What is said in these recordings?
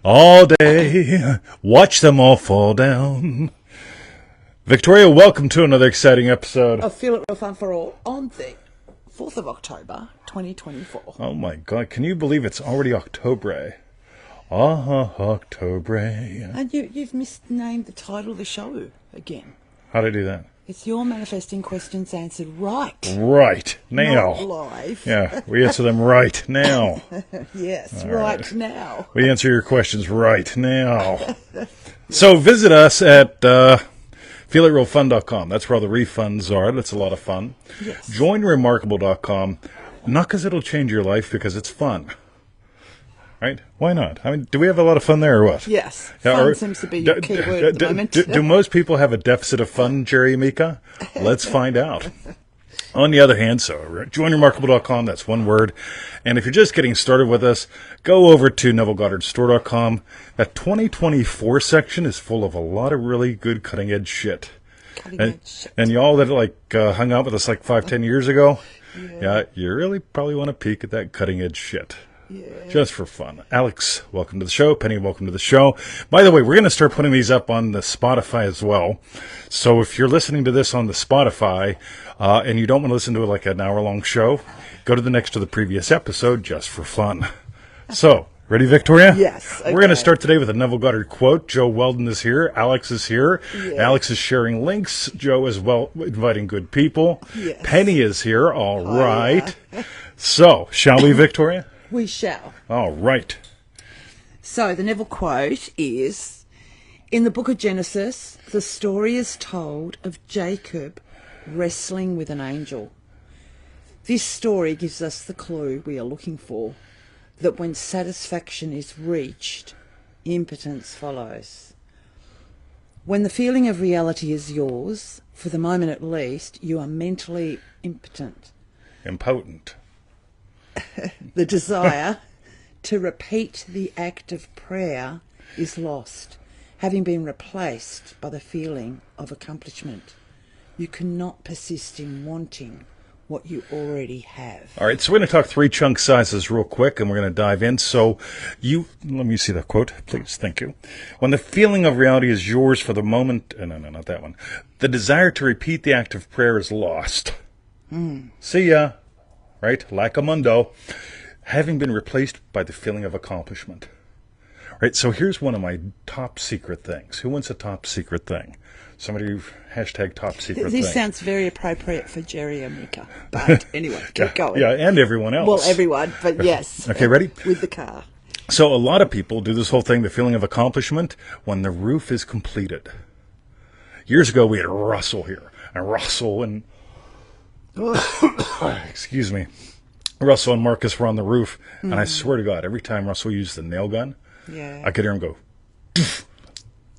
All day, watch them all fall down. Victoria, welcome to another exciting episode. I feel it real fun for all on the 4th of October, 2024. Oh my God, can you believe it's already October? October. And you've misnamed the title of the show again. How'd I do that? It's your manifesting questions answered right. Right now. Not live. Yeah, we answer them right now. Yes, All right now. We answer your questions right now. So visit us at feelitrealfun.com. That's where all the refunds are. That's a lot of fun. Yes. Joinremarkable.com. Not because it'll change your life, because it's fun. Right? Why not? I mean, do we have a lot of fun there or what? Yes. Yeah, Fun seems to be your key word at the moment. Do most people have a deficit of fun, Jerry Mika? Let's find out. On the other hand, so joinremarkable.com, that's one word. And if you're just getting started with us, go over to NevilleGoddardStore.com. That 2024 section is full of a lot of really good cutting-edge shit. And y'all that hung out with us 5-10 years ago, yeah, you really probably want to peek at that cutting-edge shit. Yeah. Just for fun. Alex, welcome to the show. Penny, welcome to the show. By the way, we're going to start putting these up on the Spotify as well. So if you're listening to this on the Spotify and you don't want to listen to it like an hour-long show, go to the next to the previous episode just for fun. So, ready, Victoria? Yes. Okay. We're going to start today with a Neville Goddard quote. Joe Weldon is here. Alex is here. Yes. Alex is sharing links. Joe is inviting good people. Yes. Penny is here. All right. Yeah. So, shall we, Victoria? We shall. All right. So the Neville quote is, in the book of Genesis, the story is told of Jacob wrestling with an angel. This story gives us the clue we are looking for, that when satisfaction is reached, impotence follows. When the feeling of reality is yours, for the moment at least, you are mentally impotent. Impotent. The desire to repeat the act of prayer is lost, having been replaced by the feeling of accomplishment. You cannot persist in wanting what you already have. All right, so we're going to talk 3 chunk sizes real quick, and we're going to dive in. So let me see that quote, please. Thank you. When the feeling of reality is yours for the moment, no, not that one. The desire to repeat the act of prayer is lost. See ya. Right? Like a mundo, having been replaced by the feeling of accomplishment. Right? So here's one of my top secret things. Who wants a top secret thing? Somebody hashtag top secret thing. This sounds very appropriate for Jerry and Mika. But anyway, keep going. Yeah, and everyone else. Well, everyone, but yes. Okay, ready? With the car. So a lot of people do this whole thing, the feeling of accomplishment, when the roof is completed. Years ago, we had Russell here. And Russell and... excuse me. Russell and Marcus were on the roof, and I swear to God, every time Russell used the nail gun, I could hear him go,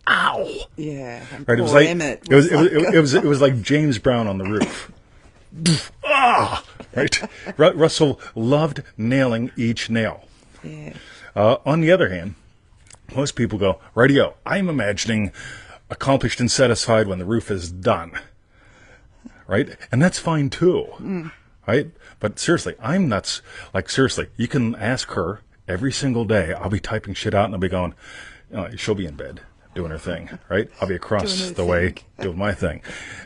ow! Yeah, right. It was like James Brown on the roof. Right. Russell loved nailing each nail. Yeah. On the other hand, most people go, rightio, I'm imagining accomplished and satisfied when the roof is done. Right? And that's fine too. Right? But seriously, I'm nuts. Seriously, you can ask her every single day. I'll be typing shit out and I'll be going, she'll be in bed doing her thing. Right? I'll be across the way doing my thing.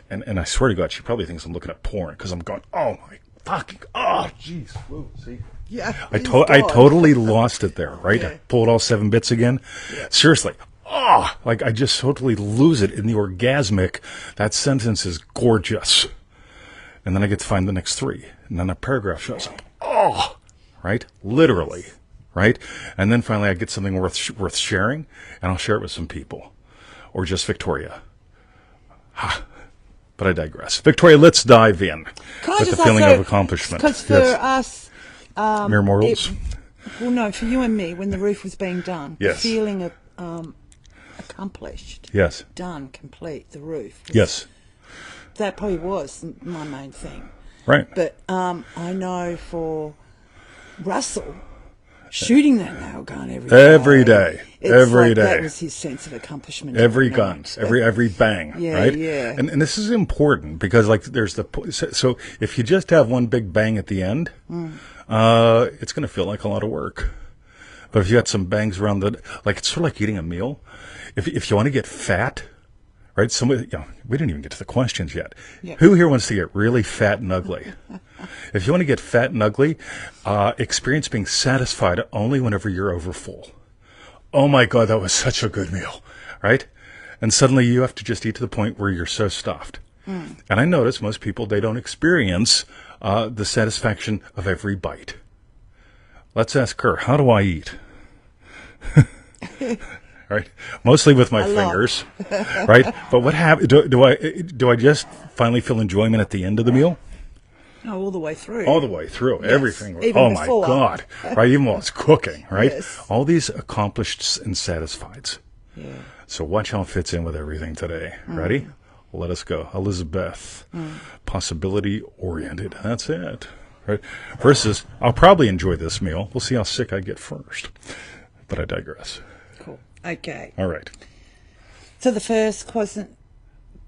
And I swear to God, she probably thinks I'm looking at porn because I'm going, oh my fucking, jeez. Whoa, see? Yeah. I totally lost it there. Right? Yeah. I pulled all 7 bits again. Yeah. Seriously. I just totally lose it in the orgasmic. That sentence is gorgeous. And then I get to find the next 3. And then a paragraph shows up. Right? Literally. Right? And then finally I get something worth sharing, and I'll share it with some people. Or just Victoria. But I digress. Victoria, let's dive in. With the feeling of accomplishment. Because for us... mere mortals? For you and me, when the roof was being done, the feeling of... accomplished. Yes. Done, complete, the roof. Yes. That probably was my main thing. Right. But I know for Russell, shooting that nail gun every day. Every day. That was his sense of accomplishment. Every gun, every bang, yeah, right? Yeah. And this is important because there's so if you just have one big bang at the end, it's going to feel like a lot of work. But if you got some bangs around like it's sort of like eating a meal. If you want to get fat, right? Somebody, we didn't even get to the questions yet. Yep. Who here wants to get really fat and ugly? If you want to get fat and ugly, experience being satisfied only whenever you're overfull. Oh my God, that was such a good meal, right? And suddenly you have to just eat to the point where you're so stuffed. And I notice most people, they don't experience the satisfaction of every bite. Let's ask her, how do I eat? Right? Mostly with my fingers, right? But what happens? Do I just finally feel enjoyment at the end of the meal? No, all the way through. All the way through, yes. Everything. Even oh my before. God! Right? Even while it's cooking, right? Yes. All these accomplished and satisfieds. Yeah. So watch how it fits in with everything today. Ready? Let us go. Elizabeth. Possibility oriented. That's it. Right? Versus, I'll probably enjoy this meal. We'll see how sick I get first. But I digress. Cool. Okay. All right. So the first question.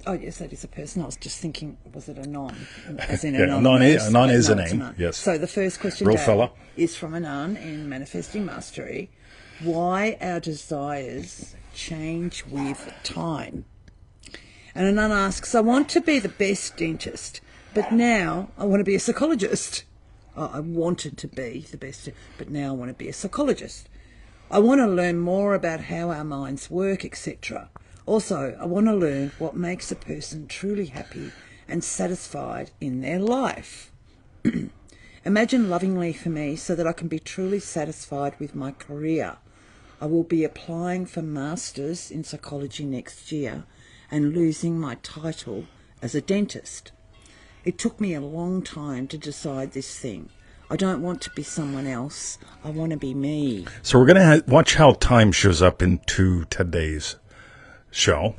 Oh, yes, that is a person. I was just thinking, was it Anan? As in Anan is a name, Anan. yes. So the first question Real fella. is from Anan in Manifesting Mastery. Why our desires change with time. And Anan asks, I want to be the best dentist, but now I want to be a psychologist. Oh, I wanted to be the best, but now I want to be a psychologist. I want to learn more about how our minds work, etc. Also, I want to learn what makes a person truly happy and satisfied in their life. Imagine lovingly for me so that I can be truly satisfied with my career. I will be applying for Masters in Psychology next year and losing my title as a dentist. It took me a long time to decide this thing. I don't want to be someone else. I want to be me. So we're going to watch how time shows up into today's show.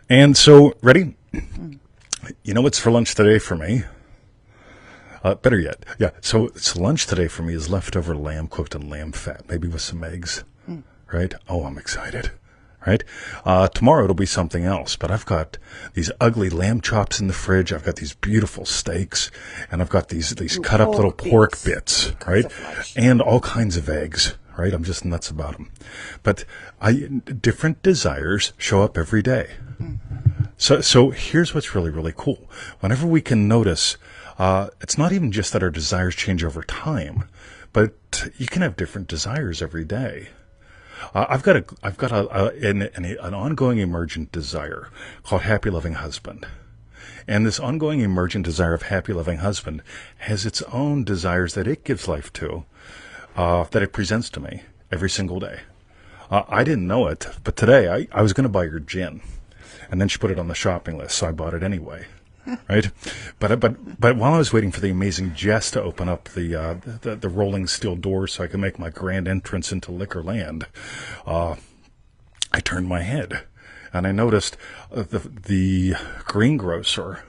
And so, ready? You know what's for lunch today for me? Better yet. Yeah, so it's lunch today for me is leftover lamb cooked in lamb fat, maybe with some eggs. Right? Oh, I'm excited. Right? Tomorrow it'll be something else, but I've got these ugly lamb chops in the fridge. I've got these beautiful steaks, and I've got these cut up little pork bits, right? And all kinds of eggs, right? I'm just nuts about them. But different desires show up every day. So here's what's really, really cool. Whenever we can notice, it's not even just that our desires change over time, but you can have different desires every day. I've got an ongoing emergent desire called happy loving husband. And this ongoing emergent desire of happy loving husband has its own desires that it gives life to, that it presents to me every single day. I didn't know it, but today I was going to buy her gin. And then she put it on the shopping list, so I bought it anyway. Right? But while I was waiting for the amazing Jess to open up the rolling steel doors so I could make my grand entrance into Liquorland, I turned my head and I noticed the greengrocer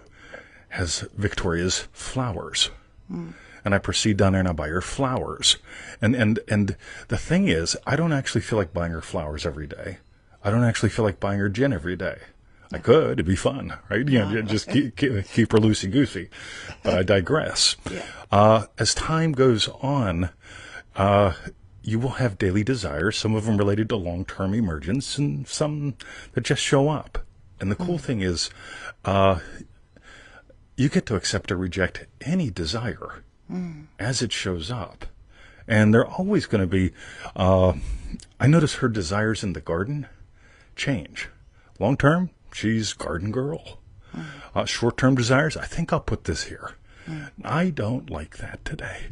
has Victoria's flowers. And I proceed down there and I buy her flowers. And the thing is, I don't actually feel like buying her flowers every day. I don't actually feel like buying her gin every day. I could. It'd be fun, right? You know, just keep her loosey-goosey. But I digress. As time goes on, you will have daily desires, some of them related to long-term emergence and some that just show up. And the cool thing is you get to accept or reject any desire as it shows up. And they're always going to be, I notice her desires in the garden change. Long-term, she's garden girl. Short-term desires, I think I'll put this here. I don't like that today.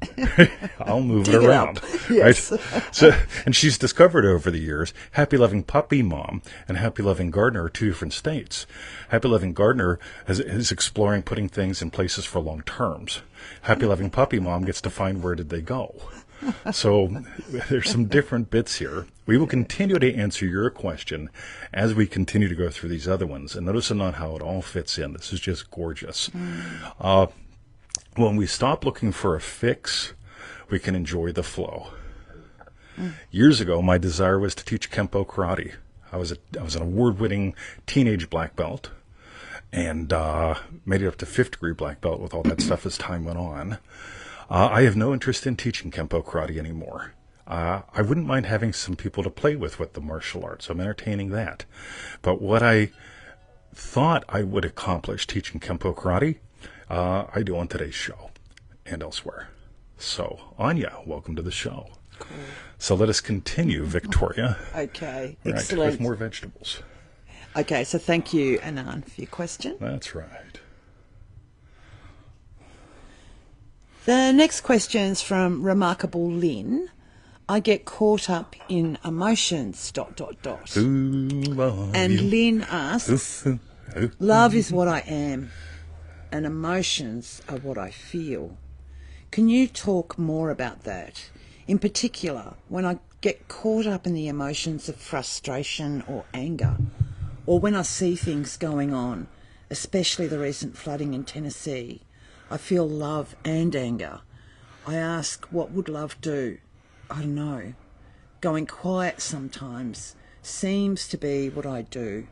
I'll move it around. Yes. Right? So, and she's discovered over the years, Happy Loving Puppy Mom and Happy Loving Gardener are two different states. Happy Loving Gardener is exploring putting things in places for long terms. Happy Loving Puppy Mom gets to find where did they go. So there's some different bits here. We will continue to answer your question as we continue to go through these other ones. And notice not how it all fits in. This is just gorgeous. When we stop looking for a fix, we can enjoy the flow. Years ago, my desire was to teach Kempo karate. I was an award-winning teenage black belt and made it up to 5th degree black belt with all that stuff as time went on. I have no interest in teaching Kempo karate anymore. I wouldn't mind having some people to play with the martial arts. I'm entertaining that. But what I thought I would accomplish teaching Kempo karate, I do on today's show and elsewhere. So, Anya, welcome to the show. Cool. So let us continue, Victoria. Okay, Right, excellent. with more vegetables. Okay, so thank you, Anan, for your question. That's right. The next question's from Remarkable Lynn. I get caught up in emotions, ... Ooh, love And you. Lynn asks, love is what I am, and emotions are what I feel. Can you talk more about that? In particular, when I get caught up in the emotions of frustration or anger, or when I see things going on, especially the recent flooding in Tennessee, I feel love and anger. I ask, what would love do? I don't know. Going quiet sometimes seems to be what I do.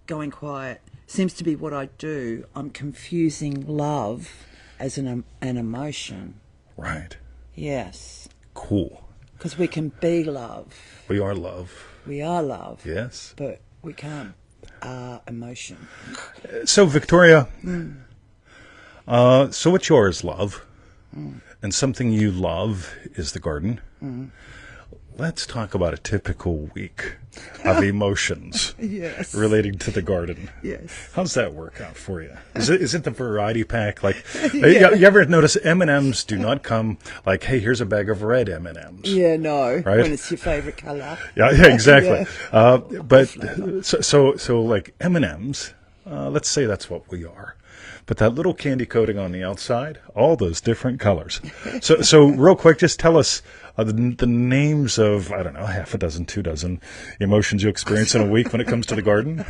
Going quiet seems to be what I do. I'm confusing love as an emotion. Right. Yes. Cool. Because we can be love. We are love. We are love. Yes. But we can't emotion. So, Victoria, so what's yours, love? And something you love is the garden. Let's talk about a typical week of emotions Yes. relating to the garden. Yes. How's that work out for you? Is it the variety pack? Like, Yeah. you ever notice M&Ms do not come like, hey, here's a bag of red M&Ms. Yeah, no. Right? When it's your favourite colour. Yeah, exactly. Yeah. But so like M&Ms, let's say that's what we are. But that little candy coating on the outside, all those different colors. So real quick, just tell us the names of, I don't know, half a dozen, 2 dozen emotions you experience in a week when it comes to the garden.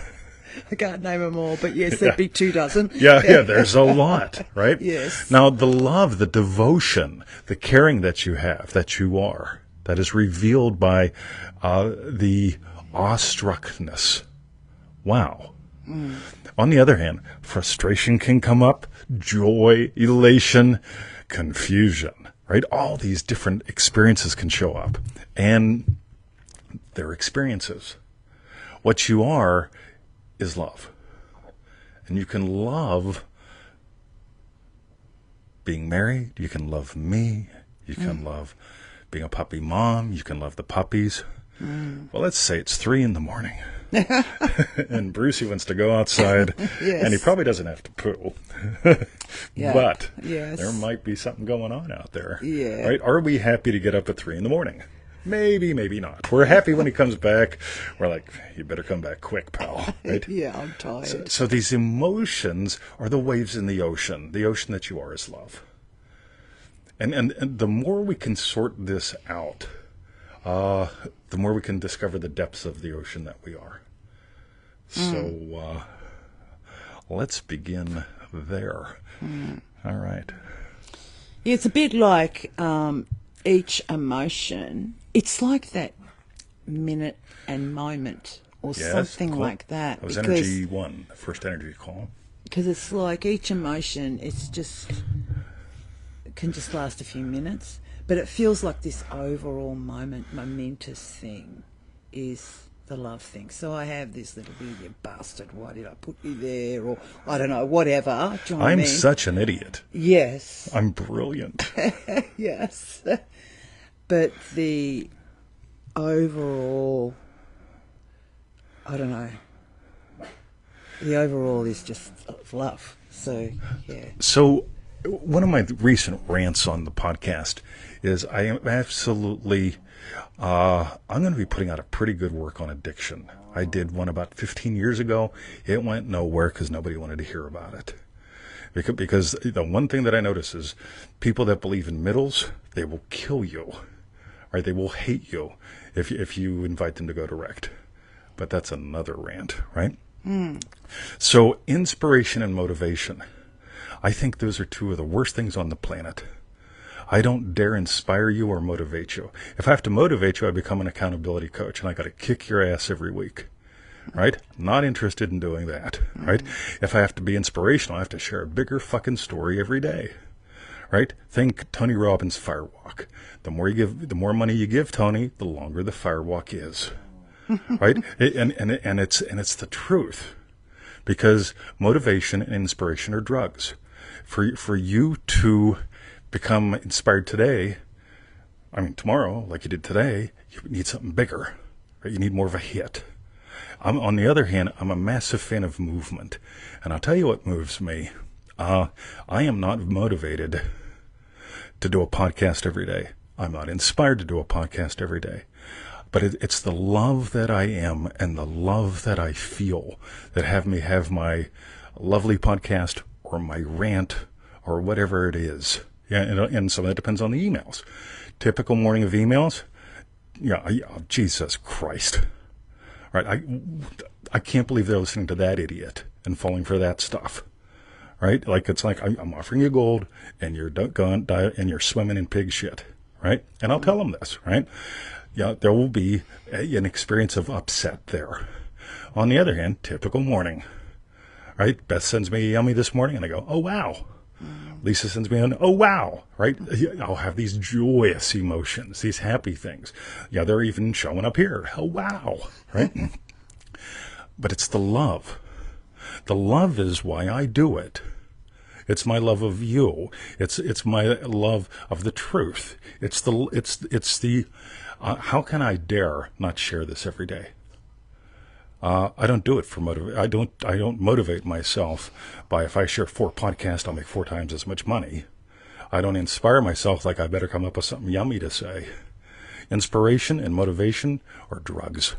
I can't name them all, but yes, there'd be 2 dozen. Yeah, there's a lot, right? Yes. Now, the love, the devotion, the caring that you have, that you are, that is revealed by the awestruckness. Wow. On the other hand, frustration can come up, joy, elation, confusion, right? All these different experiences can show up, and they're experiences. What you are is love. And you can love being married, you can love me, you can love being a puppy mom, you can love the puppies. Well, let's say it's 3 a.m. and Brucey wants to go outside, Yes. and he probably doesn't have to poo. Yeah. But Yes. there might be something going on out there. Yeah. Right? Are we happy to get up at 3 a.m? Maybe, maybe not. We're happy when he comes back. We're like, you better come back quick, pal. Right? Yeah, I'm tired. So these emotions are the waves in the ocean. The ocean that you are is love. And the more we can sort this out, the more we can discover the depths of the ocean that we are. So let's begin there. All right. Yeah, it's a bit like each emotion. It's like that minute and moment or Yes, something cool. like that. That was because, energy 1, the first energy call. Because it's like each emotion, it can just last a few minutes. But it feels like this overall momentous thing is the love thing. So I have this little bit of, you bastard, why did I put you there? Or I don't know, whatever. Do you know what I I'm mean? such an idiot. Yes. I'm brilliant. Yes. But the overall, I don't know. The overall is just love. So, yeah. So one of my recent rants on the podcast is I am absolutely, I'm going to be putting out a pretty good work on addiction. I did one about 15 years ago. It went nowhere because nobody wanted to hear about it. Because the one thing that I notice is people that believe in middles, they will kill you. Right? They will hate you if you invite them to go direct. But that's another rant, right? So inspiration and motivation. I think those are 2 of the worst things on the planet. I don't dare inspire you or motivate you. If I have to motivate you, I become an accountability coach, and I got to kick your ass every week. Right? Not interested in doing that. Right? If I have to be inspirational, I have to share a bigger fucking story every day. right? Think Tony Robbins' firewalk. The more money you give Tony, the longer the firewalk is, right? And it's the truth, because motivation and inspiration are drugs. For you to become inspired today, tomorrow, like you did today, you need something bigger, right? You need more of a hit. On the other hand, I'm a massive fan of movement, and I'll tell you what moves me. I am not motivated to do a podcast every day. I'm not inspired to do a podcast every day. But it's the love that I am and the love that I feel that have me have my lovely podcast or my rant or whatever it is. Yeah, and some of that depends on the emails. Typical morning of emails. Jesus Christ. Right? I can't believe they're listening to that idiot and falling for that stuff. Right? It's like I'm offering you gold and you're going and you're swimming in pig shit. Right? And I'll tell them this. Right? Yeah, there will be an experience of upset there. On the other hand, typical morning. Right? Beth sends me a yummy this morning and I go, oh wow. Lisa sends me an, oh wow, right? I'll have these joyous emotions, these happy things. Yeah, they're even showing up here. Oh wow, right? But it's the love. The love is why I do it. It's my love of you. It's my love of the truth. It's the how can I dare not share this every day? I don't do it for I don't motivate myself by, if I share 4 podcasts, I'll make 4 times as much money. I don't inspire myself like I better come up with something yummy to say. Inspiration and motivation are drugs.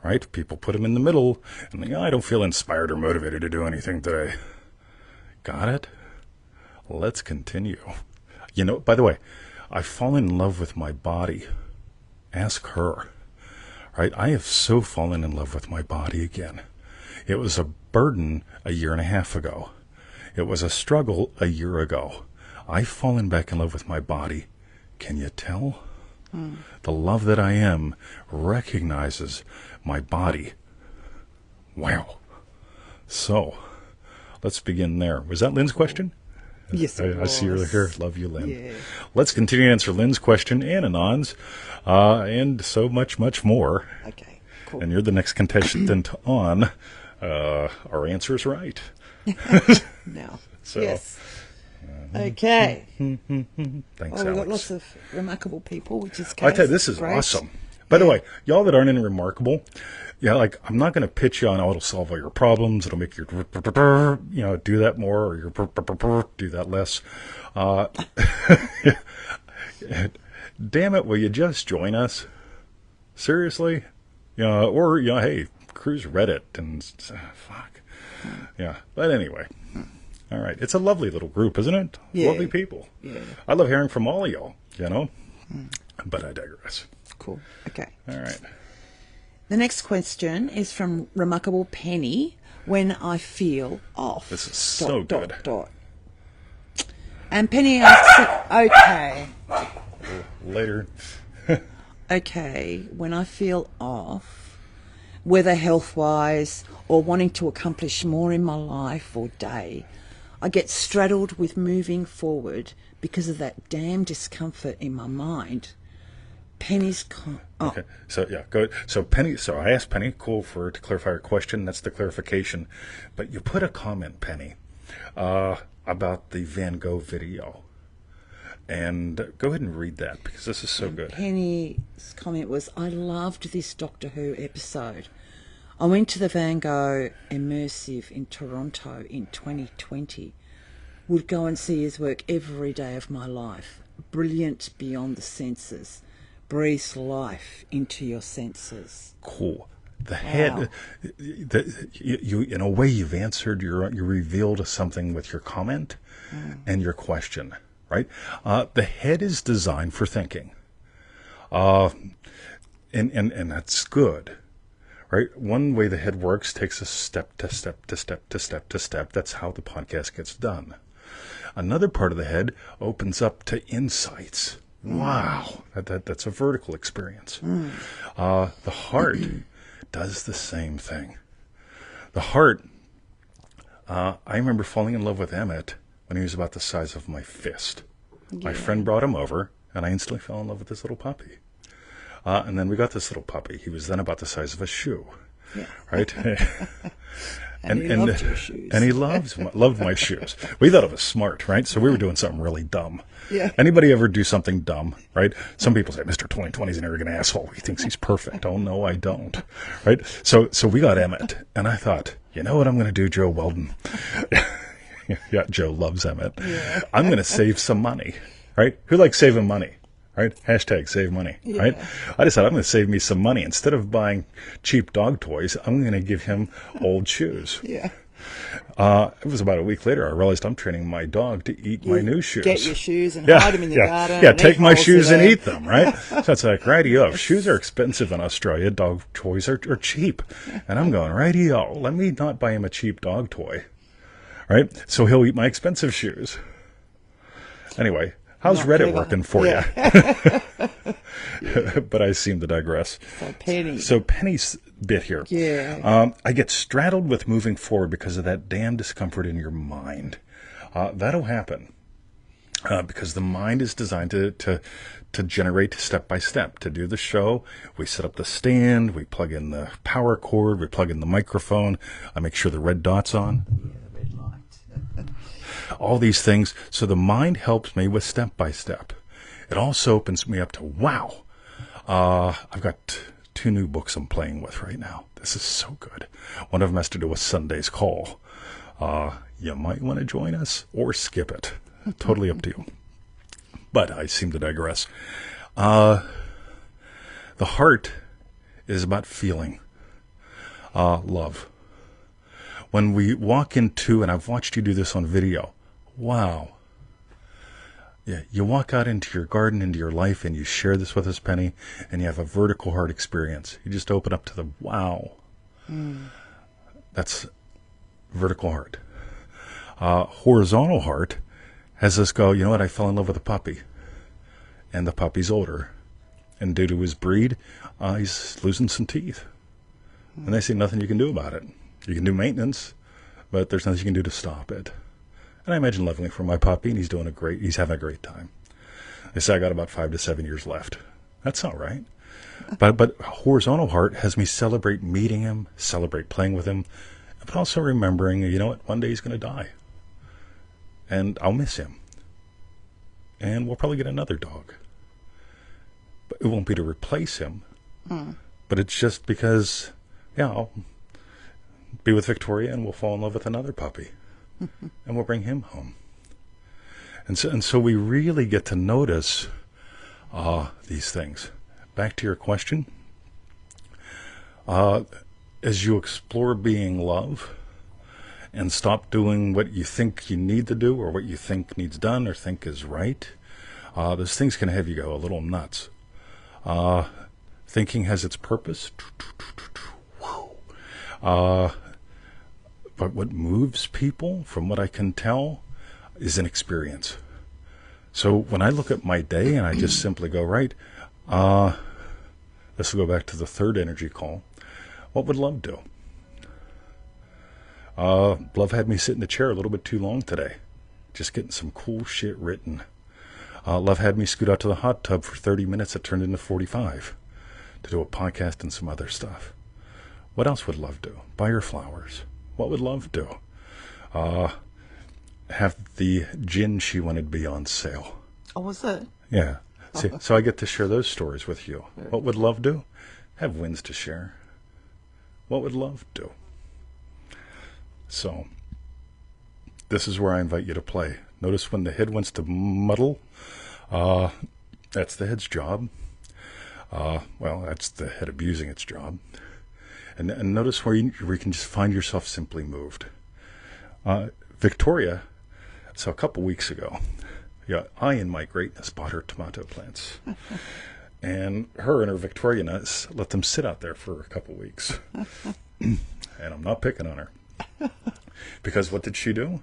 Right? People put them in the middle and they, I don't feel inspired or motivated to do anything today. Got it? Let's continue. By the way, I've fallen in love with my body. Ask her. Right? I have so fallen in love with my body again. It was a burden a year and a half ago. It was a struggle a year ago. I've fallen back in love with my body. Can you tell? The love that I am recognizes my body. Wow. So, let's begin there. Was that Lynn's question? Yes, I see her here. Love you, Lynn. Yeah. Let's continue to answer Lynn's question and Anan's, and so much, much more. Okay, cool. And you're the next contestant on Our Answer is Right. Now, So, yes. Okay. Thanks, We've got Alex. lots of remarkable people, which is I tell you, this is great. awesome. By the way, y'all that aren't in remarkable, I'm not going to pitch you on, it'll solve all your problems. It'll make your, do that more, or your, do that less. Damn it, will you just join us? Seriously? Or, hey, cruise Reddit and, fuck. Yeah, but anyway. All right. It's a lovely little group, isn't it? Yeah. Lovely people. Yeah. I love hearing from all of y'all, But I digress. Cool. Okay. All right. The next question is from Remarkable Penny. When I feel off. This is so good. And Penny asks, okay. Later. Okay, when I feel off, whether health-wise or wanting to accomplish more in my life or day, I get straddled with moving forward because of that damn discomfort in my mind. Penny's Okay. So go ahead. So Penny. So I asked Penny, cool, to clarify her question. That's the clarification. But you put a comment, Penny, about the Van Gogh video, and go ahead and read that because this is so good. Penny's comment was, I loved this Doctor Who episode. I went to the Van Gogh Immersive in Toronto in 2020. Would go and see his work every day of my life. Brilliant beyond the senses. Breathes life into your senses. Cool. The head, you in a way you've answered, you revealed something with your comment and your question, right? The head is designed for thinking. And that's good. Right? One way the head works takes us step to step to step to step to step. That's how the podcast gets done. Another part of the head opens up to insights. Wow. That's a vertical experience. The heart does the same thing. The heart, I remember falling in love with Emmett when he was about the size of my fist. Yeah. My friend brought him over, and I instantly fell in love with this little puppy. And then we got this little puppy. He was then about the size of a shoe. Yeah. Right? And he loved your shoes. And he loved my shoes. We thought it was smart, right? So we were doing something really dumb. Yeah. Anybody ever do something dumb, right? Some people say, Mr. 2020 is an arrogant asshole. He thinks he's perfect. Oh, no, I don't. Right? So we got Emmett. And I thought, you know what I'm going to do, Joe Weldon? Yeah, Joe loves Emmett. Yeah. I'm going to save some money, right? Who likes saving money? Right? Hashtag save money, right? I decided I'm going to save me some money. Instead of buying cheap dog toys, I'm going to give him old shoes. Yeah. It was about a week later, I realized I'm training my dog to eat my new shoes. Get your shoes and hide them in your garden. Yeah, take my shoes and eat them, right? So it's like, righty-o. Shoes are expensive in Australia. Dog toys are cheap. And I'm going, righty-o. Let me not buy him a cheap dog toy, right? So he'll eat my expensive shoes. Anyway. How's Reddit working for you? But I seem to digress. So Penny's bit here. Yeah. I get straddled with moving forward because of that damn discomfort in your mind. That'll happen. Because the mind is designed to generate step by step. To do the show, we set up the stand, we plug in the power cord, we plug in the microphone, I make sure the red dot's on. Yeah, red light. All these things. So the mind helps me with step by step. It also opens me up to, wow, I've got 2 new books I'm playing with right now. This is so good. One of them has to do with Sunday's Call. You might want to join us or skip it. Totally up to you. But I seem to digress. The heart is about feeling love. When we walk into, and I've watched you do this on video, wow. Yeah, you walk out into your garden, into your life, and you share this with us, Penny, and you have a vertical heart experience. You just open up to the wow. That's vertical heart. Horizontal heart has us go, you know what, I fell in love with a puppy. And the puppy's older. And due to his breed, he's losing some teeth. And they say nothing you can do about it. You can do maintenance, but there's nothing you can do to stop it. And I imagine lovingly for my puppy, and he's having a great time. They say I got about 5 to 7 years left. That's all right. But horizontal heart has me celebrate meeting him, celebrate playing with him, but also remembering, you know what, one day he's going to die. And I'll miss him. And we'll probably get another dog. But it won't be to replace him. But it's just because, I'll be with Victoria and we'll fall in love with another puppy. And we'll bring him home. And so we really get to notice these things. Back to your question. As you explore being love and stop doing what you think you need to do or what you think needs done or think is right, those things can have you go a little nuts. Thinking has its purpose. But what moves people, from what I can tell, is an experience. So when I look at my day and I just simply go, right, this will go back to the third energy call. What would love do? Love had me sit in the chair a little bit too long today, just getting some cool shit written. Love had me scoot out to the hot tub for 30 minutes that turned into 45 to do a podcast and some other stuff. What else would love do? Buy her flowers. What would love do? Have the gin she wanted be on sale. Oh, was it? Yeah. See, so I get to share those stories with you. What would love do? Have wins to share. What would love do? So, this is where I invite you to play. Notice when the head wants to muddle, that's the head's job. That's the head abusing its job. And notice where you can just find yourself simply moved. Victoria, so a couple weeks ago, I in my greatness bought her tomato plants. And her in her Victorianness let them sit out there for a couple weeks. And I'm not picking on her. Because what did she do?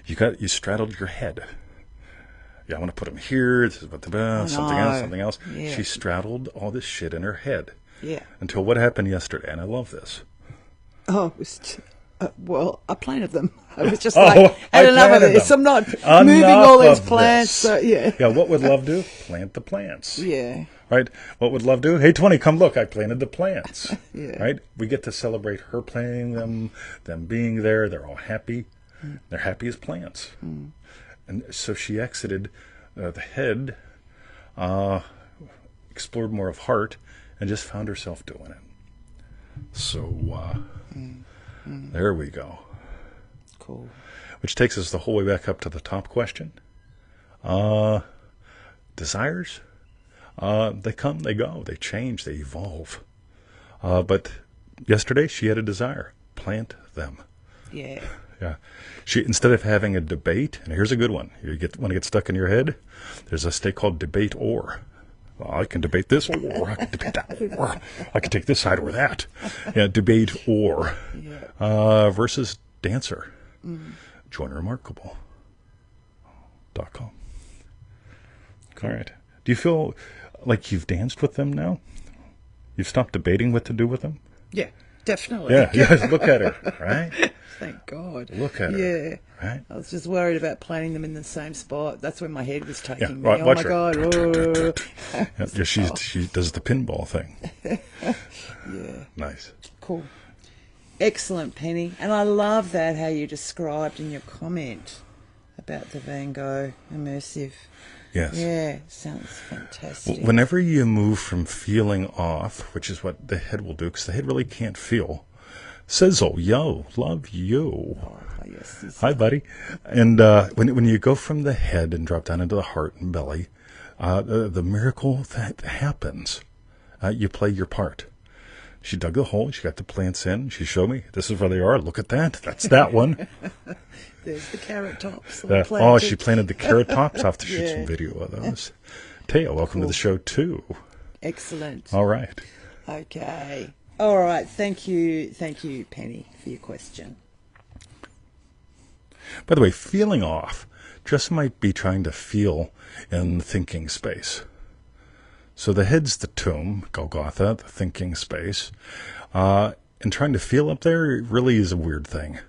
You straddled your head. Yeah, I want to put them here, something else. Yeah. She straddled all this shit in her head. Yeah. Until what happened yesterday, and I love this. Oh, it was Well, I planted them. I was just Oh, like, I had enough of planted this. them. I'm not Enough moving all these of plants. this. So, yeah. Yeah, what would love do? Plant the plants. Yeah. Right? What would love do? Hey, 20, come look. I planted the plants. Yeah. Right? We get to celebrate her planting them being there. They're all happy. They're happy as plants. And so she exited the head, explored more of heart, and just found herself doing it. So there we go. Cool. Which takes us the whole way back up to the top question. Desires? They come, they go, they change, they evolve. But yesterday she had a desire. Plant them. Yeah. Yeah. She, instead of having a debate, and here's a good one. Want to get stuck in your head? There's a state called debate or. Well, I can debate this or I can debate that or I can take this side or that. Yeah, debate or. Versus dancer. Join Remarkable.com. All right. Do you feel like you've danced with them now? You've stopped debating what to do with them? Yeah, definitely. Yeah. Look at her, right? Thank God. Look at her. Yeah. Right? I was just worried about planting them in the same spot. That's when my head was taking me. Right, Oh watch my her. God. Yeah, she does the pinball thing. Yeah. Nice. Cool. Excellent, Penny. And I love that how you described in your comment about the Van Gogh immersive. Yes. Yeah, sounds fantastic. Whenever you move from feeling off, which is what the head will do, because the head really can't feel. Sizzle, yo, love you. Oh, yes. Hi, buddy. And when you go from the head and drop down into the heart and belly, the miracle that happens, you play your part. She dug the hole. She got the plants in. She showed me, this is where they are. Look at that. That's that one. There's the carrot tops. She planted the carrot tops. I'll have to shoot some video of those. Taya, welcome to the show, too. Excellent. All right. Okay. All right. Thank you, Penny, for your question. By the way, feeling off just might be trying to feel in the thinking space. So the head's the tomb, Golgotha, the thinking space. And trying to feel up there really is a weird thing.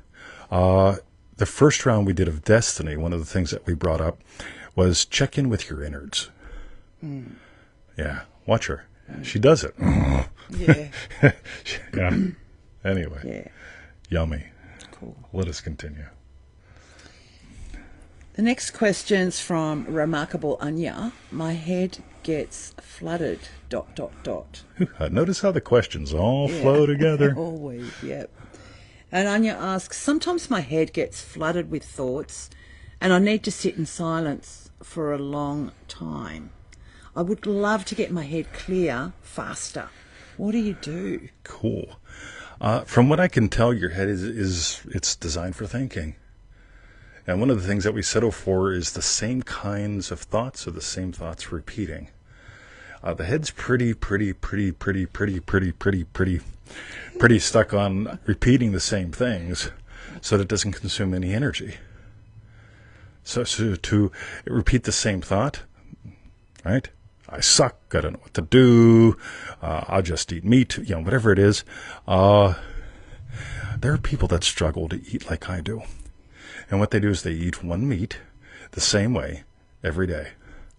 The first round we did of Destiny, one of the things that we brought up was check in with your innards. Yeah, watch her. She does it. Yeah. Yeah. Anyway. Yeah. Yummy. Cool. Let us continue. The next question's from Remarkable Anya. My head gets flooded, ... Notice how the questions all flow together. Always, yep. And Anya asks, sometimes my head gets flooded with thoughts and I need to sit in silence for a long time. I would love to get my head clear faster. What do you do? Cool. From what I can tell, your head is it's designed for thinking. And one of the things that we settle for is the same kinds of thoughts or the same thoughts repeating. The head's pretty stuck on repeating the same things so that it doesn't consume any energy. So to repeat the same thought, right? I suck, I don't know what to do, I'll just eat meat, whatever it is. There are people that struggle to eat like I do. And what they do is they eat one meat the same way every day.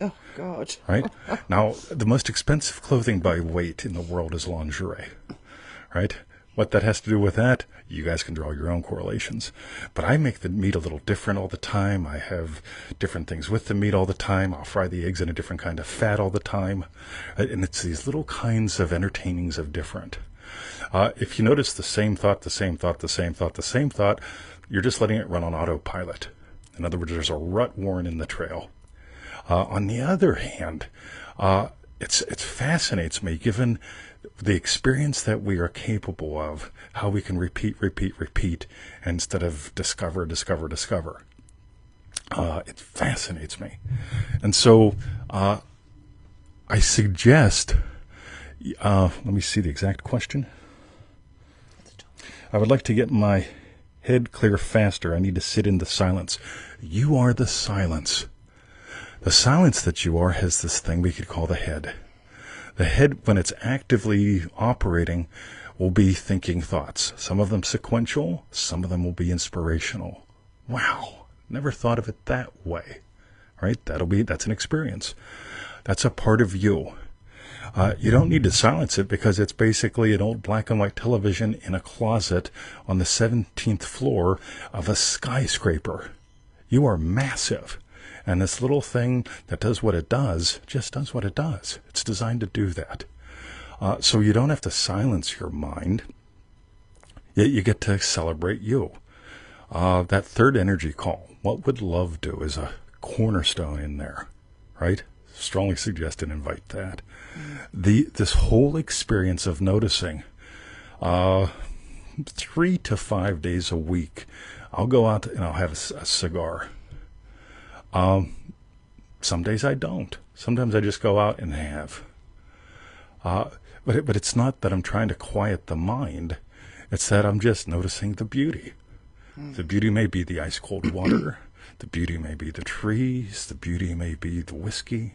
Oh, God. Right? Now, the most expensive clothing by weight in the world is lingerie. Right? What that has to do with that, you guys can draw your own correlations. But I make the meat a little different all the time. I have different things with the meat all the time. I'll fry the eggs in a different kind of fat all the time. And it's these little kinds of entertainings of different. If you notice the same thought, you're just letting it run on autopilot. In other words, there's a rut worn in the trail. On the other hand, it fascinates me, given the experience that we are capable of, how we can repeat, instead of discover. It fascinates me. And so I suggest, let me see the exact question. I would like to get my head clear faster. I need to sit in the silence. You are the silence. The silence that you are has this thing we could call the head. The head, when it's actively operating, will be thinking thoughts. Some of them sequential, some of them will be inspirational. Wow, never thought of it that way, right? That's an experience. That's a part of you. You don't need to silence it because it's basically an old black and white television in a closet on the 17th floor of a skyscraper. You are massive. And this little thing that does what it does just does what it does. It's designed to do that. So you don't have to silence your mind. Yet you get to celebrate you. That third energy call, what would love do, is a cornerstone in there, right? Strongly suggest and invite that. This whole experience of noticing, 3 to 5 days a week, I'll go out and I'll have a cigar. Some days I don't. Sometimes I just go out and have. But it's not that I'm trying to quiet the mind. It's that I'm just noticing the beauty. The beauty may be the ice cold water. The beauty may be the trees. The beauty may be the whiskey.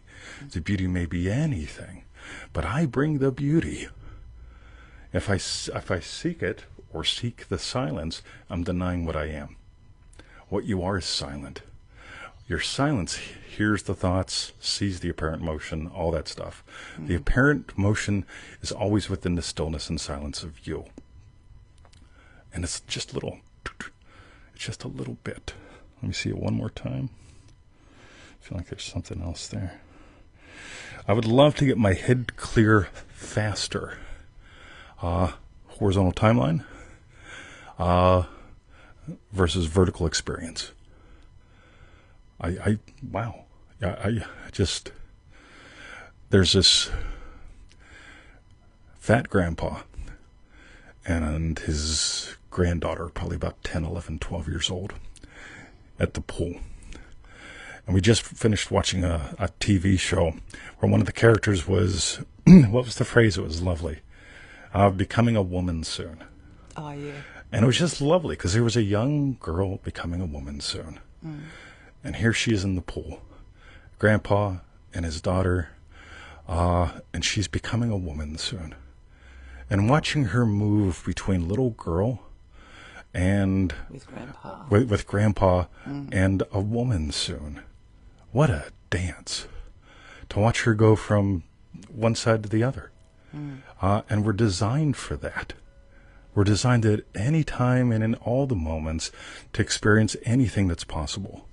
The beauty may be anything. But I bring the beauty. If I seek it or seek the silence, I'm denying what I am. What you are is silent. Your silence hears the thoughts, sees the apparent motion, all that stuff. The apparent motion is always within the stillness and silence of you. And it's just a little bit. Let me see it one more time. I feel like there's something else there. I would love to get my head clear faster. Horizontal timeline versus vertical experience. There's this fat grandpa and his granddaughter, probably about 10, 11, 12 years old, at the pool. And we just finished watching a TV show where one of the characters was, what was the phrase? It was lovely. Becoming a woman soon. Oh, yeah. And it was just lovely because there was a young girl becoming a woman soon. And here she is in the pool. Grandpa and his daughter, and she's becoming a woman soon. And watching her move between little girl and with grandpa and a woman soon. What a dance. To watch her go from one side to the other. And we're designed for that. We're designed at any time and in all the moments to experience anything that's possible.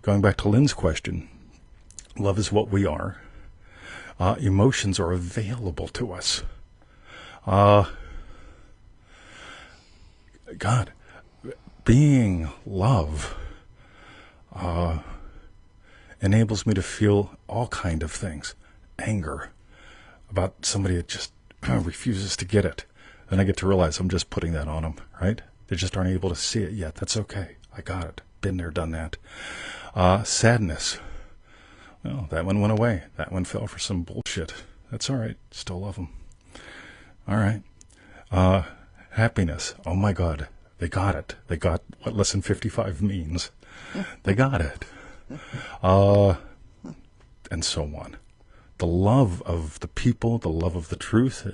Going back to Lynn's question, love is what we are. Emotions are available to us. God, being love enables me to feel all kind of things. Anger about somebody that just refuses to get it. Then I get to realize I'm just putting that on them, right? They just aren't able to see it yet. That's okay. I got it. Been there, done that. Sadness. Well, that one went away. That one fell for some bullshit. That's all right. Still love them. All right. Happiness. Oh my God. They got it. They got what Lesson 55 means. They got it. And so on. The love of the people, the love of the truth,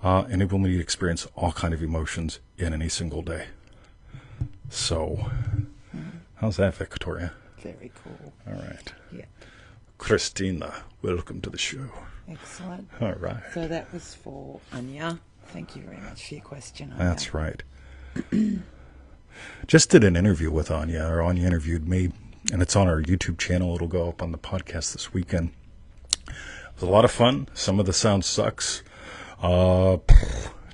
enable me to experience all kind of emotions in any single day. So, how's that, Victoria? Very cool. All right. Yeah. Christina, welcome to the show. Excellent. All right. So that was for Anya. Thank you very much for your question, Anya. That's right. Just did an interview with Anya, or Anya interviewed me, and it's on our YouTube channel. It'll go up on the podcast this weekend. It was a lot of fun. Some of the sound sucks.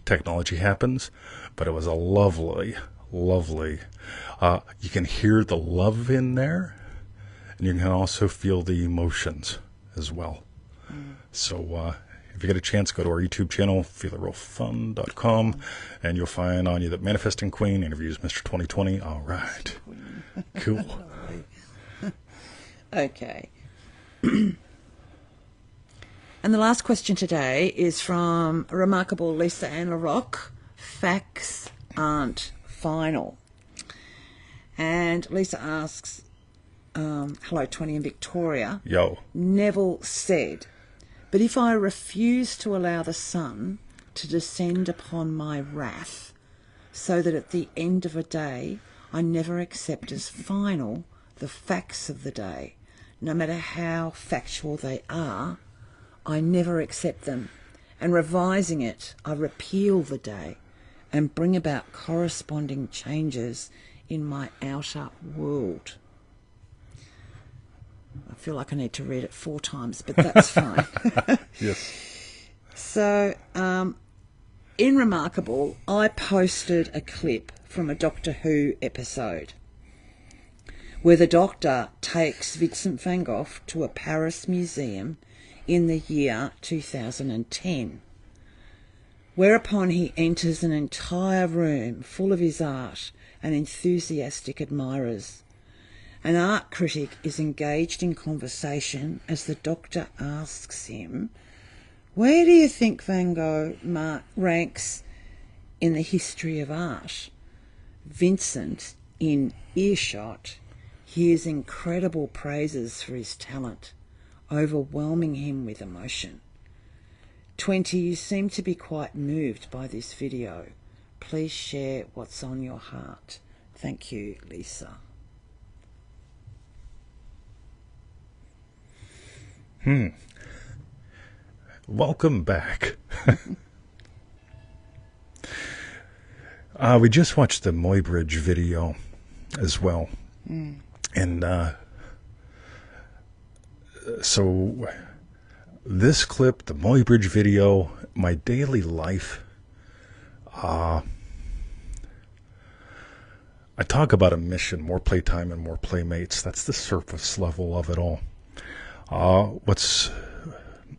Technology happens, but it was a lovely. You can hear the love in there, and you can also feel the emotions as well. So if you get a chance, go to our YouTube channel, feelitrealfun.com, and you'll find Anya, the Manifesting Queen, interviews Mr. 2020. All right. Cool. Okay. And the last question today is from remarkable Lisa Ann LaRocque. Facts aren't final. And Lisa asks, hello, 20 in Victoria. Yo. Neville said, But if I refuse to allow the sun to descend upon my wrath, so that at the end of a day I never accept as final the facts of the day, no matter how factual they are, I never accept them, and revising it, I repeal the day and bring about corresponding changes in my outer world. I feel like I need to read it 4 times, but that's fine. Yes. So, in Remarkable, I posted a clip from a Doctor Who episode where the Doctor takes Vincent van Gogh to a Paris museum in the year 2010, whereupon he enters an entire room full of his art and enthusiastic admirers. An art critic is engaged in conversation as the Doctor asks him, "Where do you think Van Gogh ranks in the history of art?" Vincent, in earshot, hears incredible praises for his talent, overwhelming him with emotion. 20, you seem to be quite moved by this video. Please share what's on your heart. Thank you, Lisa. Welcome back. We just watched the Muybridge video as well. And so this clip, the Muybridge video, my daily life, I talk about a mission, more playtime and more playmates. That's the surface level of it all.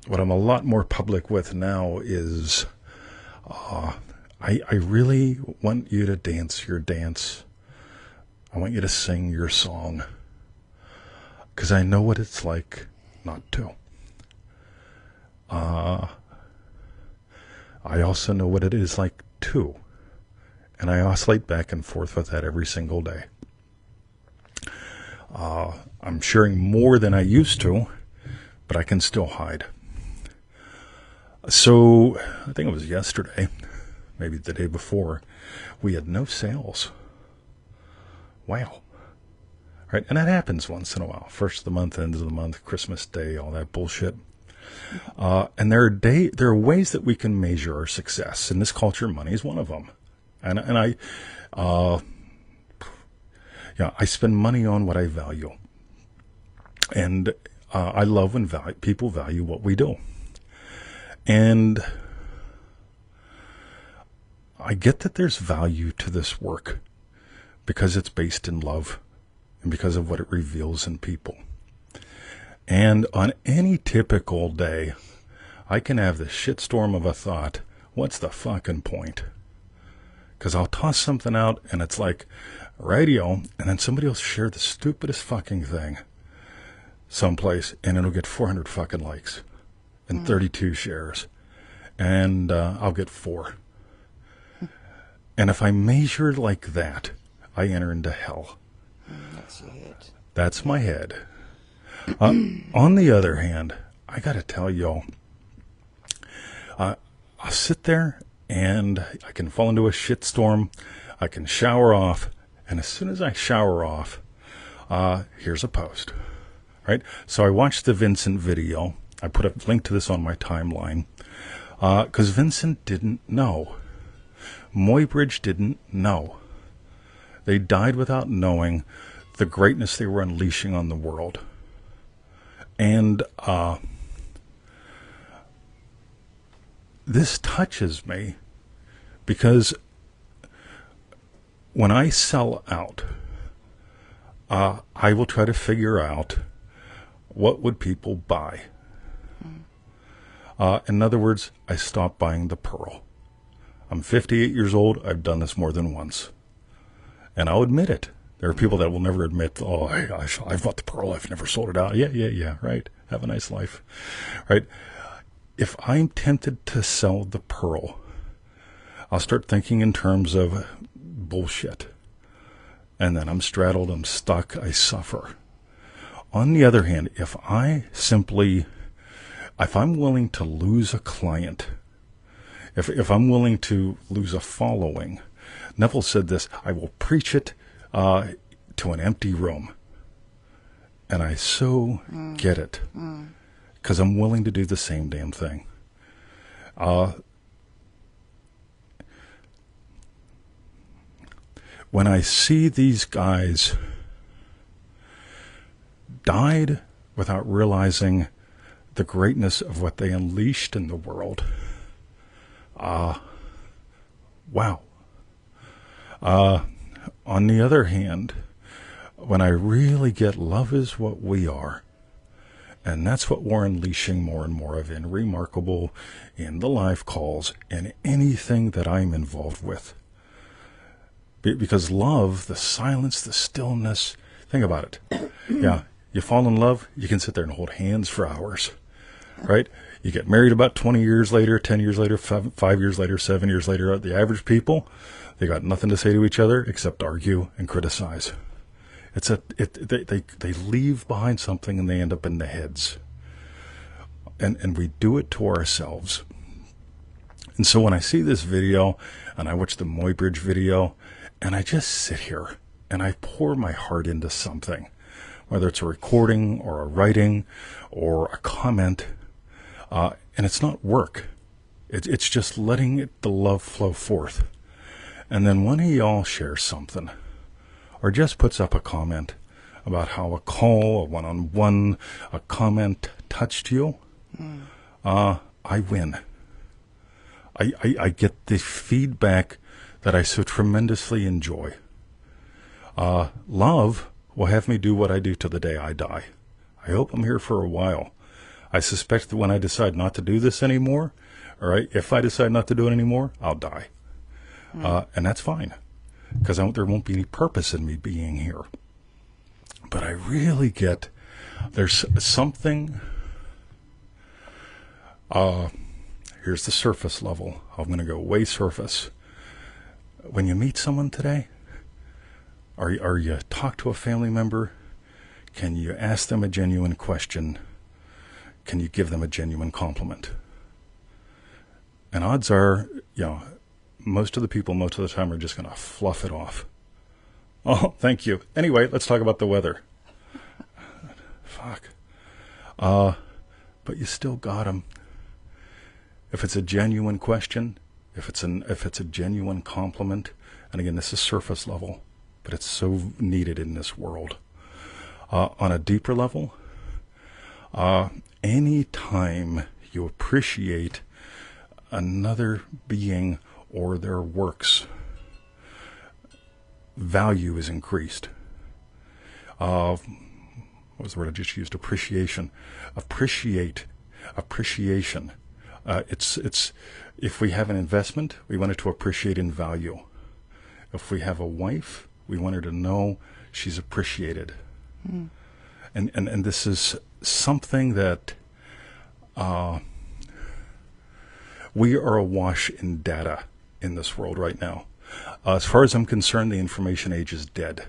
What I'm a lot more public with now is I really want you to dance your dance. I want you to sing your song, because I know what it's like not to. I also know what it is like to, and I oscillate back and forth with that every single day. I'm sharing more than I used to, but I can still hide. So, I think it was yesterday, maybe the day before, we had no sales. Wow. Right? And that happens once in a while. First of the month, end of the month, Christmas Day, all that bullshit. And there are ways that we can measure our success. In this culture, money is one of them. And I spend money on what I value. And I love when people value what we do. And I get that there's value to this work because it's based in love and because of what it reveals in people. And on any typical day, I can have this shitstorm of a thought, what's the fucking point? Because I'll toss something out and it's like radio, and then somebody will share the stupidest fucking thing someplace, and it'll get 400 fucking likes and 32 shares, and I'll get 4. And if I measure like that, I enter into hell. That's your head. That's my head. On the other hand, I got to tell y'all, I'll sit there and I can fall into a shitstorm. I can shower off. And as soon as I shower off, here's a post. Right? So I watched the Vincent video. I put a link to this on my timeline. Because Vincent didn't know. Muybridge didn't know. They died without knowing the greatness they were unleashing on the world. And this touches me because when I sell out, I will try to figure out what would people buy. In other words, I stopped buying the pearl. I'm 58 years old. I've done this more than once. And I'll admit it. There are people that will never admit, oh, I've bought the pearl. I've never sold it out. Yeah, right. Have a nice life. Right? If I'm tempted to sell the pearl, I'll start thinking in terms of bullshit. And then I'm straddled, I'm stuck, I suffer. On the other hand, if I simply if I'm willing to lose a client, if I'm willing to lose a following, Neville said this, I will preach it to an empty room. And I so get it, because I'm willing to do the same damn thing. When I see these guys died without realizing the greatness of what they unleashed in the world, wow. On the other hand, when I really get love is what we are, and that's what we're unleashing more and more of in Remarkable, in the live calls, in anything that I'm involved with. Because love, the silence, the stillness, think about it. Yeah, you fall in love, you can sit there and hold hands for hours, right? You get married about 20 years later, 10 years later, 5 years later, 7 years later. The average people, they got nothing to say to each other except argue and criticize. They leave behind something and they end up in the heads. And we do it to ourselves. And so when I see this video and I watch the Muybridge video and I just sit here and I pour my heart into something, whether it's a recording or a writing or a comment, and it's not work. It's just letting the love flow forth. And then one of y'all shares something or just puts up a comment about how a call, a one-on-one, a comment touched you, I win. I get the feedback that I so tremendously enjoy. Love will have me do what I do till the day I die. I hope I'm here for a while. I suspect that when I decide not to do this anymore, all right, if I decide not to do it anymore, I'll die. And that's fine, because there won't be any purpose in me being here. But I really get, there's something, here's the surface level. I'm going to go way surface. When you meet someone today, or you talk to a family member, can you ask them a genuine question? Can you give them a genuine compliment? And odds are, most of the people, most of the time, are just going to fluff it off. Oh, thank you. Anyway, let's talk about the weather. Fuck. But you still got them. If it's a genuine question, if it's a genuine compliment, and again, this is surface level, but it's so needed in this world. On a deeper level, any time you appreciate another being or their works, value is increased. What was the word I just used? Appreciation. Appreciation. It's if we have an investment, we want it to appreciate in value. If we have a wife, we want her to know she's appreciated. And this is something that we are awash in data in this world right now. As far as I'm concerned, the information age is dead.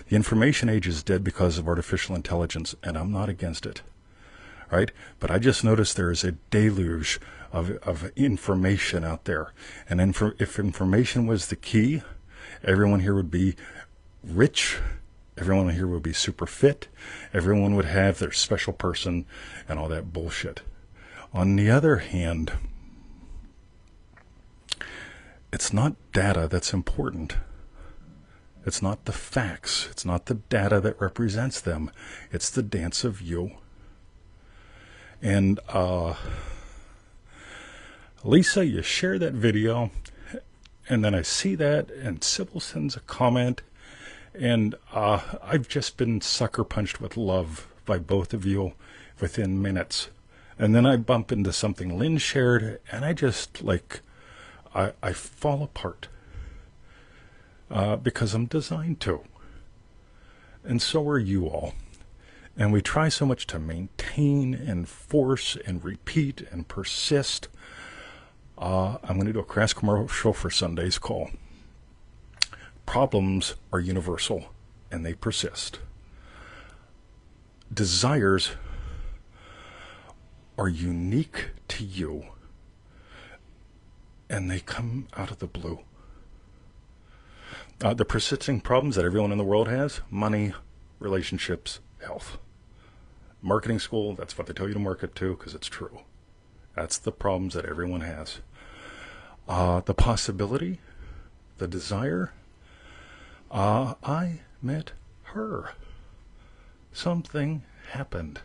The information age is dead because of artificial intelligence, and I'm not against it, right? But I just noticed there is a deluge of information out there. And if information was the key, everyone here would be rich, everyone here would be super fit, everyone would have their special person and all that bullshit. On the other hand, it's not data that's important. It's not the facts. It's not the data that represents them. It's the dance of you. And Lisa, you share that video, and then I see that, and Sybil sends a comment, and I've just been sucker punched with love by both of you within minutes. And then I bump into something Lynn shared, and I just I fall apart because I'm designed to. And so are you all. And we try so much to maintain and force and repeat and persist. I'm going to do a crass commercial for Sunday's call. Problems are universal, and they persist. Desires are unique to you, and they come out of the blue. The persisting problems that everyone in the world has: money, relationships, health. Marketing school, that's what they tell you to market to, because it's true. That's the problems that everyone has. The possibility, the desire, I met her. Something happened.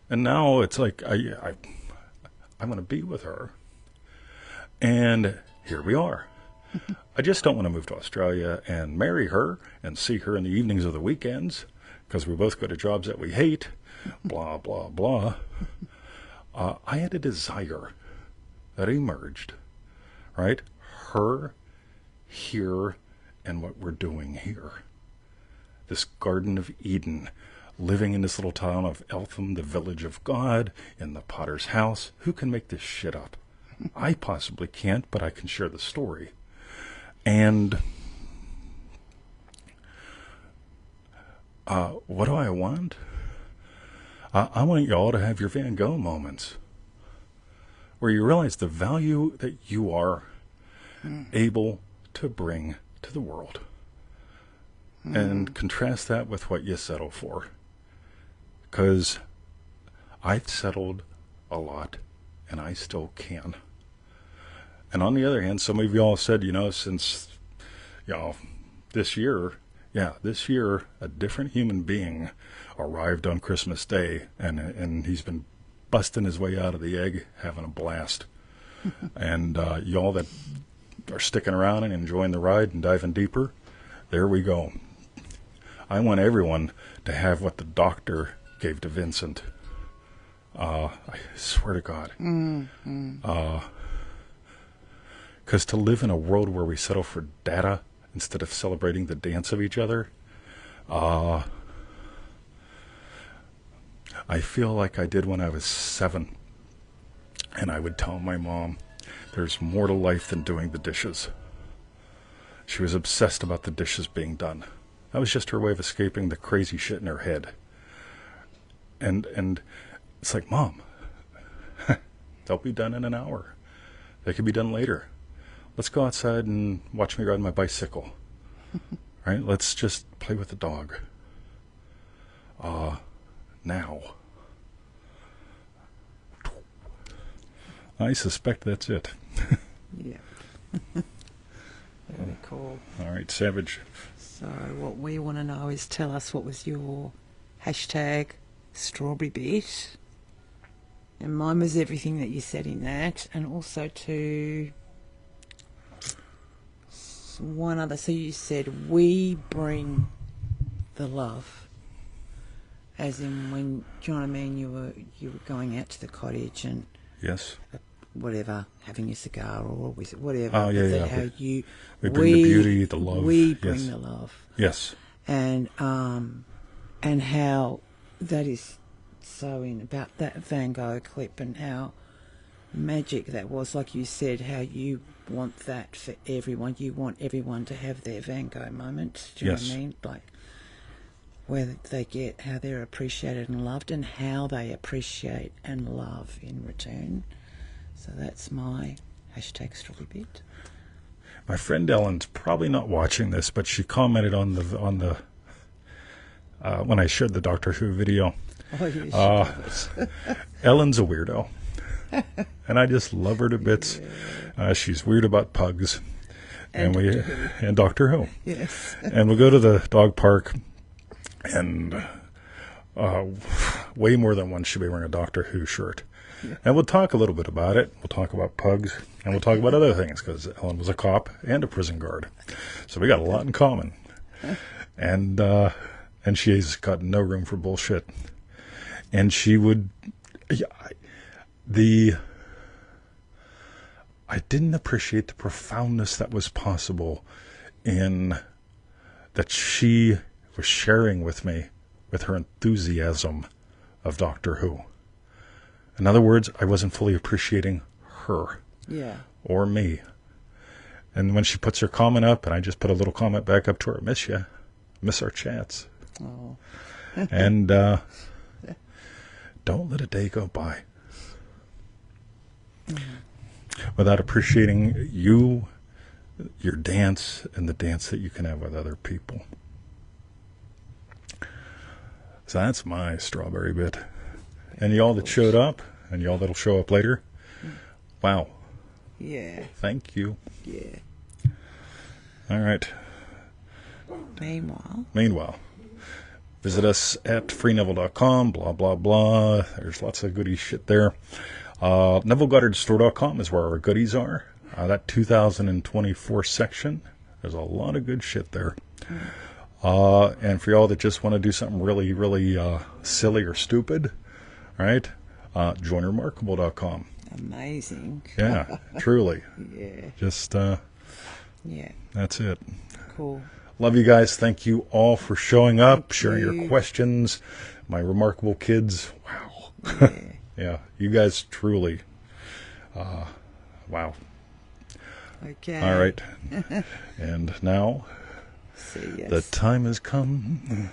And now it's like, I'm going to be with her. And here we are. I just don't want to move to Australia and marry her and see her in the evenings or the weekends, because we both go to jobs that we hate, blah, blah, blah. I had a desire that emerged, right? Her, here, and what we're doing here. This Garden of Eden, living in this little town of Eltham, the village of God, in the potter's house. Who can make this shit up? I possibly can't, but I can share the story. And what do I want? I want y'all to have your Van Gogh moments where you realize the value that you are able to bring to the world, and contrast that with what you settle for. Because I've settled a lot, and I still can. And on the other hand, some of y'all said, since, this year, a different human being arrived on Christmas Day, and he's been busting his way out of the egg, having a blast. And y'all that are sticking around and enjoying the ride and diving deeper, there we go. I want everyone to have what the doctor gave to Vincent. I swear to God. Because to live in a world where we settle for data instead of celebrating the dance of each other, I feel like I did when I was 7. And I would tell my mom, there's more to life than doing the dishes. She was obsessed about the dishes being done. That was just her way of escaping the crazy shit in her head. And it's like, Mom, they'll be done in an hour. They could be done later. Let's go outside and watch me ride my bicycle. Right? Let's just play with the dog. Now. I suspect that's it. Yeah. Very cool. All right, Savage. So what we want to know is, tell us, what was your hashtag strawberry bit? And mine was everything that you said in that, and also to one other. So you said, we bring the love, as in when, do you know what I mean, you were going out to the cottage and Yes. whatever, having a cigar or whatever. Oh, yeah. How we bring the beauty, the love. We bring the love. Yes. And how that is so in about that Van Gogh clip, and how magic that was. Like you said, how you want that for everyone. You want everyone to have their Van Gogh moment. Do you know what I mean? Like, where they get how they're appreciated and loved, and how they appreciate and love in return. So that's my hashtag strawberry bit. My friend Ellen's probably not watching this, but she commented on the when I shared the Doctor Who video. Oh, yes, Ellen's a weirdo, and I just love her to bits. She's weird about pugs, and Doctor Who. Yes. And we'll go to the dog park, and way more than once she'll be wearing a Doctor Who shirt. Yeah. And we'll talk a little bit about it. We'll talk about pugs, and we'll talk about other things, because Ellen was a cop and a prison guard. So we got a lot in common. And she's got no room for bullshit. And she would... I didn't appreciate the profoundness that was possible in that she was sharing with me, with her enthusiasm of Doctor Who. In other words, I wasn't fully appreciating her. Yeah. Or me. And when she puts her comment up, and I just put a little comment back up to her, miss you. Miss our chats. Oh. And don't let a day go by without appreciating you, your dance, and the dance that you can have with other people. So that's my strawberry bit. And y'all that showed up, and y'all that'll show up later, wow. Yeah. Thank you. Yeah. All right. Meanwhile, visit us at freeneville.com, blah, blah, blah. There's lots of goody shit there. NevilleGoddardStore.com is where our goodies are. That 2024 section, there's a lot of good shit there. And for y'all that just want to do something really, really silly or stupid, right? JoinRemarkable.com. amazing. Yeah, truly. Yeah. Just, Yeah. that's it. Cool. Love you guys. Thank you all for showing up, Thank sharing you. your questions. My remarkable kids. Wow. Yeah. Yeah, you guys truly. Wow. Okay. All right. And now See ya. the time has come